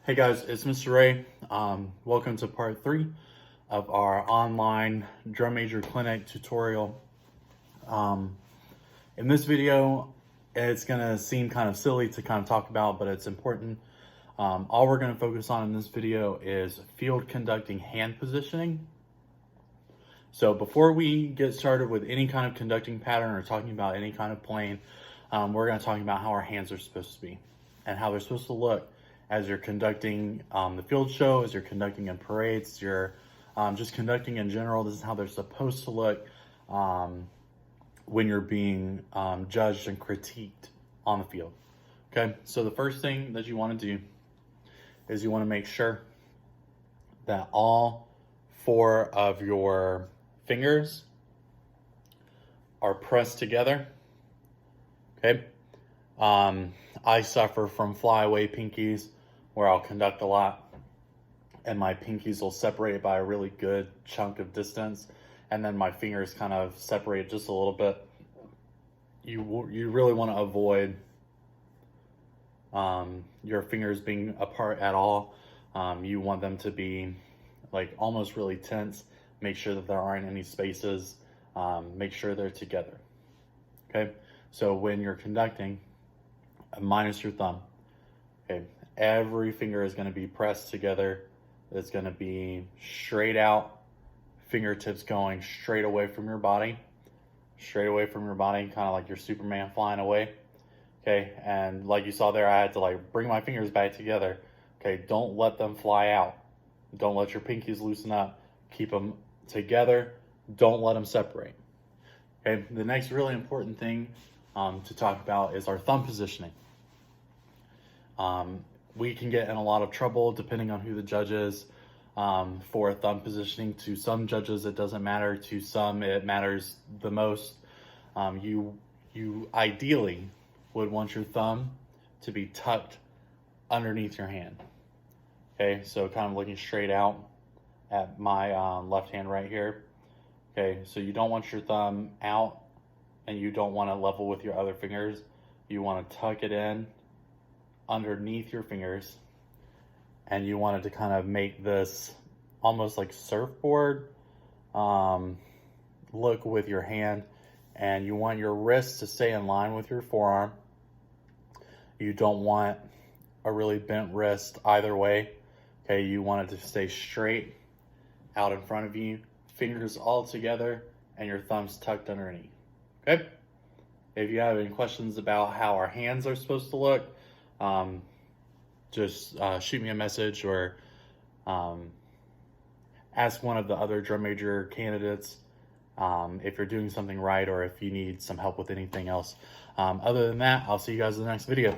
Hey guys, it's Mr. Ray. Welcome to part 3 of our online drum major clinic tutorial. In this video, it's gonna seem kind of silly to kind of talk about, but it's important. All we're gonna focus on in this video is field conducting hand positioning. So before we get started with any kind of conducting pattern or talking about any kind of playing, we're gonna talk about how our hands are supposed to be and how they're supposed to look as you're conducting the field show, as you're conducting in parades, you're just conducting in general. This is how they're supposed to look when you're being judged and critiqued on the field. Okay, so the first thing that you want to do is you want to make sure that all 4 of your fingers are pressed together. Okay, I suffer from flyaway pinkies, where I'll conduct a lot and my pinkies will separate by a really good chunk of distance, and then my fingers kind of separate just a little bit. You really want to avoid your fingers being apart at all. You want them to be like almost really tense. Make sure that there aren't any spaces. Make sure they're together. Okay, so when you're conducting, minus your thumb, okay, every finger is going to be pressed together. It's going to be straight out, fingertips going straight away from your body, kind of like your Superman flying away. Okay, and like you saw there, I had to like bring my fingers back together. Okay, don't let them fly out. Don't let your pinkies loosen up. Keep them together. Don't let them separate. Okay, the next really important thing to talk about is our thumb positioning. We can get in a lot of trouble depending on who the judge is for thumb positioning. To some judges, it doesn't matter. To some, it matters the most. You ideally would want your thumb to be tucked underneath your hand. Okay, so kind of looking straight out at my left hand right here. Okay, so you don't want your thumb out and you don't want to level with your other fingers. You want to tuck it in underneath your fingers, and you wanted to kind of make this almost like surfboard look with your hand, and you want your wrist to stay in line with your forearm. You don't want a really bent wrist either way. Okay, you want it to stay straight out in front of you, fingers all together, and your thumbs tucked underneath. Okay, if you have any questions about how our hands are supposed to look, just shoot me a message or ask one of the other drum major candidates if you're doing something right or if you need some help with anything else. Other than that, I'll see you guys in the next video.